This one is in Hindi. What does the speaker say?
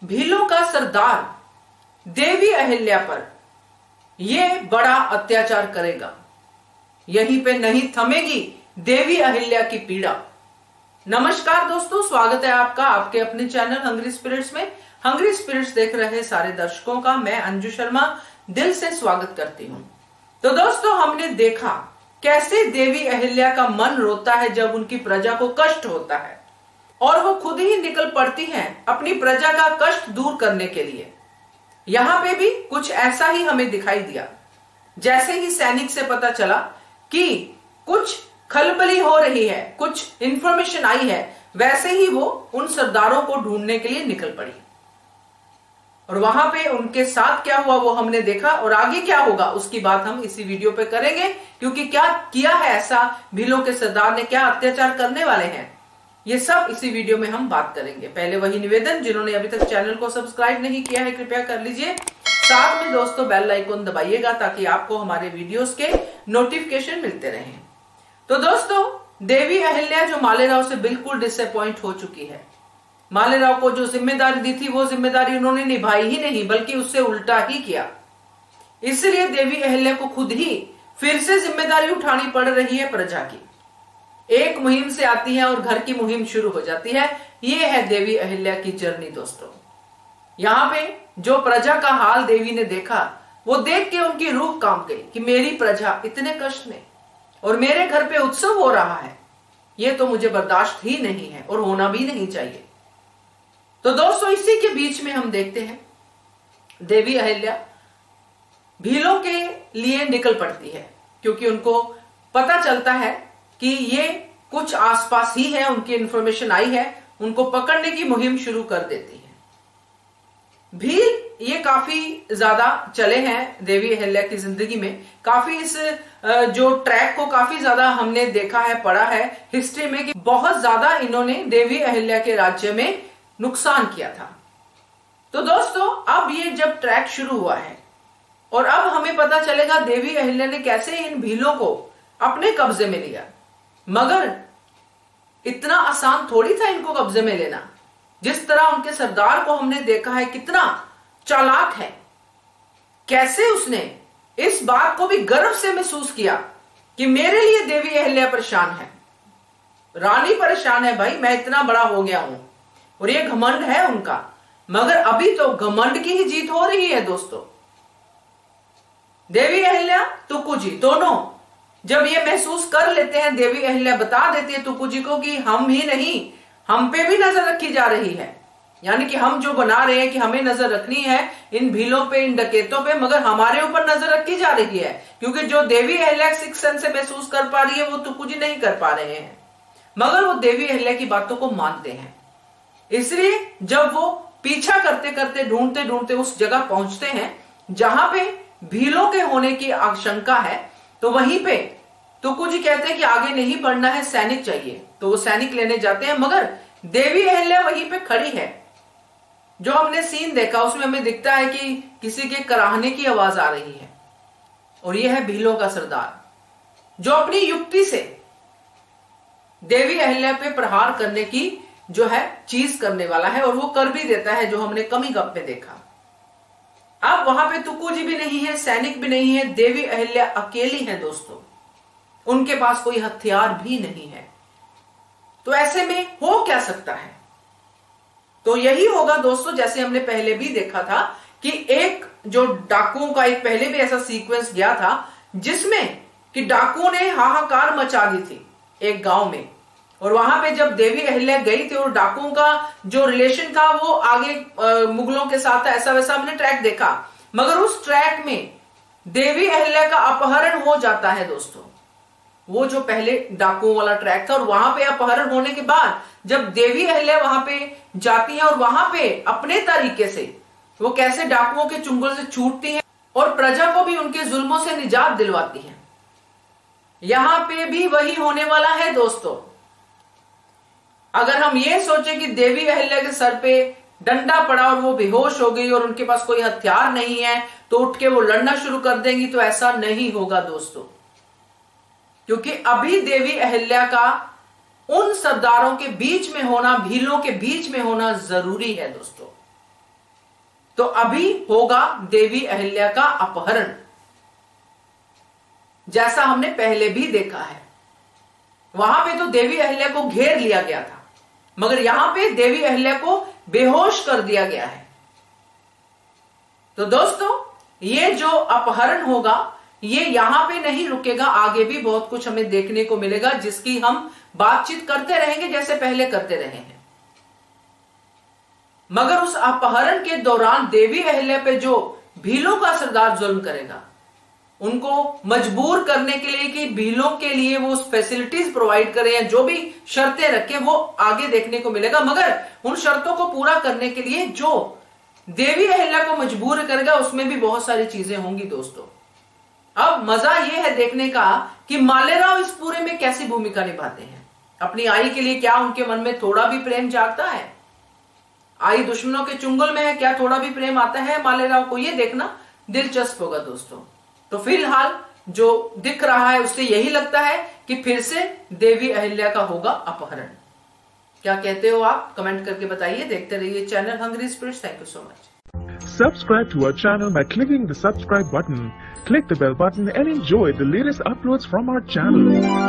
भीलों का सरदार देवी अहिल्या पर यह बड़ा अत्याचार करेगा। यहीं पे नहीं थमेगी देवी अहिल्या की पीड़ा। नमस्कार दोस्तों, स्वागत है आपका आपके अपने चैनल हंग्री स्पिरिट्स में। हंग्री स्पिरिट्स देख रहे सारे दर्शकों का मैं अंजू शर्मा दिल से स्वागत करती हूं। तो दोस्तों, हमने देखा कैसे देवी अहिल्या का मन रोता है जब उनकी प्रजा को कष्ट होता है और वो खुद ही निकल पड़ती हैं अपनी प्रजा का कष्ट दूर करने के लिए। यहां पे भी कुछ ऐसा ही हमें दिखाई दिया। जैसे ही सैनिक से पता चला कि कुछ खलबली हो रही है, कुछ इंफॉर्मेशन आई है, वैसे ही वो उन सरदारों को ढूंढने के लिए निकल पड़ी। और वहां पे उनके साथ क्या हुआ वो हमने देखा, और आगे क्या होगा उसकी बात हम इसी वीडियो पे करेंगे, क्योंकि क्या किया है ऐसा भीलों के सरदार ने, क्या अत्याचार करने वाले हैं, ये सब इसी वीडियो में हम बात करेंगे। पहले वही निवेदन, जिन्होंने अभी तक चैनल को सब्सक्राइब नहीं किया है कृपया कर लीजिए। साथ में दोस्तों बेल आइकन दबाइएगा ताकि आपको हमारे वीडियोस के नोटिफिकेशन मिलते रहें। तो दोस्तों, देवी अहिल्या जो मालेराव से बिल्कुल डिसअपॉइंट हो चुकी है। मालेराव को जो जिम्मेदारी दी थी वो जिम्मेदारी उन्होंने निभाई ही नहीं, बल्कि उससे उल्टा ही किया। इसलिए देवी अहिल्या को खुद ही फिर से जिम्मेदारी उठानी पड़ रही है प्रजा की। एक मुहिम से आती है और घर की मुहिम शुरू हो जाती है। ये है देवी अहिल्या की जर्नी दोस्तों। यहां पे जो प्रजा का हाल देवी ने देखा, वो देख के उनकी रूह कांप गई कि मेरी प्रजा इतने कष्ट में और मेरे घर पे उत्सव हो रहा है, ये तो मुझे बर्दाश्त ही नहीं है और होना भी नहीं चाहिए। तो दोस्तों, इसी के बीच में हम देखते हैं देवी अहिल्या भीलों के लिए निकल पड़ती है, क्योंकि उनको पता चलता है कि ये कुछ आसपास ही है, उनकी इंफॉर्मेशन आई है, उनको पकड़ने की मुहिम शुरू कर देती है। भील ये काफी ज्यादा चले हैं देवी अहिल्या की जिंदगी में। काफी इस जो ट्रैक को काफी ज्यादा हमने देखा है, पढ़ा है हिस्ट्री में कि बहुत ज्यादा इन्होंने देवी अहिल्या के राज्य में नुकसान किया था। तो दोस्तों, अब ये जब ट्रैक शुरू हुआ है और अब हमें पता चलेगा देवी अहिल्या ने कैसे इन भीलों को अपने कब्जे में लिया। मगर इतना आसान थोड़ी था इनको कब्जे में लेना। जिस तरह उनके सरदार को हमने देखा है कितना चालाक है, कैसे उसने इस बात को भी गर्व से महसूस किया कि मेरे लिए देवी अहिल्या परेशान है, रानी परेशान है, भाई मैं इतना बड़ा हो गया हूं। और ये घमंड है उनका। मगर अभी तो घमंड की ही जीत हो रही है दोस्तों। देवी अहिल्या, तुक्कू-जी दोनों जब ये महसूस कर लेते हैं, देवी अहिल्या बता देती है तुक्कू-जी को कि हम ही नहीं, हम पे भी नजर रखी जा रही है। यानी कि हम जो बना रहे हैं कि हमें नजर रखनी है इन भीलों पे, इन डकैतों पे, मगर हमारे ऊपर नजर रखी जा रही है, क्योंकि जो देवी अहिल्या सिक्स सेंस से महसूस कर पा रही है वो तुक्कू-जी नहीं कर पा रहे हैं। मगर वो देवी अहिल्या की बातों को मानते हैं। इसलिए जब वो पीछा करते करते, ढूंढते ढूंढते उस जगह पहुंचते हैं जहां पे भीलों के होने की आशंका है, तो वहीं पे तुक्कू-जी कहते हैं कि आगे नहीं बढ़ना है, सैनिक चाहिए। तो वो सैनिक लेने जाते हैं, मगर देवी अहिल्या वहीं पे खड़ी है। जो हमने सीन देखा उसमें हमें दिखता है कि किसी के कराहने की आवाज आ रही है, और यह है भीलों का सरदार जो अपनी युक्ति से देवी अहिल्या पे प्रहार करने की जो है चीज करने वाला है, और वो कर भी देता है, जो हमने कमी गप में देखा। अब वहां पे तुक्कू-जी भी नहीं है, सैनिक भी नहीं है, देवी अहिल्या अकेली है दोस्तों। उनके पास कोई हथियार भी नहीं है। तो ऐसे में हो क्या सकता है? तो यही होगा दोस्तों, जैसे हमने पहले भी देखा था कि एक जो डाकुओं का एक पहले भी ऐसा सीक्वेंस गया था जिसमें कि डाकुओं ने हाहाकार मचा दी थी एक गांव में। और वहां पे जब देवी अहिल्या गई थी और डाकुओं का जो रिलेशन था वो आगे मुगलों के साथ था, ऐसा वैसा हमने ट्रैक देखा। मगर उस ट्रैक में देवी अहिल्या का अपहरण हो जाता है दोस्तों। वो जो पहले डाकुओं वाला ट्रैक था, और वहां पे अपहरण होने के बाद जब देवी अहिल्या वहां पे जाती है और वहां पे अपने तरीके से वो कैसे डाकुओं के चुंगल से छूटती है और प्रजा को भी उनके जुल्मों से निजात दिलवाती है, यहां पे भी वही होने वाला है दोस्तों। अगर हम ये सोचे कि देवी अहिल्या के सर पे डंडा पड़ा और वो बेहोश हो गई और उनके पास कोई हथियार नहीं है तो उठ के वो लड़ना शुरू कर देंगी, तो ऐसा नहीं होगा दोस्तों। क्योंकि अभी देवी अहिल्या का उन सरदारों के बीच में होना, भीलों के बीच में होना जरूरी है दोस्तों। तो अभी होगा देवी अहिल्या का अपहरण, जैसा हमने पहले भी देखा है। वहां पे तो देवी अहिल्या को घेर लिया गया था, मगर यहां पे देवी अहिल्या को बेहोश कर दिया गया है। तो दोस्तों, ये जो अपहरण होगा ये यहां पे नहीं रुकेगा, आगे भी बहुत कुछ हमें देखने को मिलेगा, जिसकी हम बातचीत करते रहेंगे जैसे पहले करते रहे हैं। मगर उस अपहरण के दौरान देवी अहिल्या पे जो भीलों का सरदार जुल्म करेगा, उनको मजबूर करने के लिए कि भीलों के लिए वो फैसिलिटीज प्रोवाइड करें या जो भी शर्तें रखें, वो आगे देखने को मिलेगा। मगर उन शर्तों को पूरा करने के लिए जो देवी अहिल्या को मजबूर करेगा, उसमें भी बहुत सारी चीजें होंगी दोस्तों। अब मजा यह है देखने का कि मालेराव इस पूरे में कैसी भूमिका निभाते हैं। अपनी आई के लिए क्या उनके मन में थोड़ा भी प्रेम जागता है? आई दुश्मनों के चुंगल में है, क्या थोड़ा भी प्रेम आता है मालेराव को? ये देखना दिलचस्प होगा दोस्तों। तो फिलहाल जो दिख रहा है उससे यही लगता है कि फिर से देवी अहिल्या का होगा अपहरण। क्या कहते हो आप? कमेंट करके बताइए। देखते रहिए channel hungry spirits. Thank you so much. Subscribe to our channel by clicking the subscribe button. Click the bell button and enjoy the latest uploads from our channel.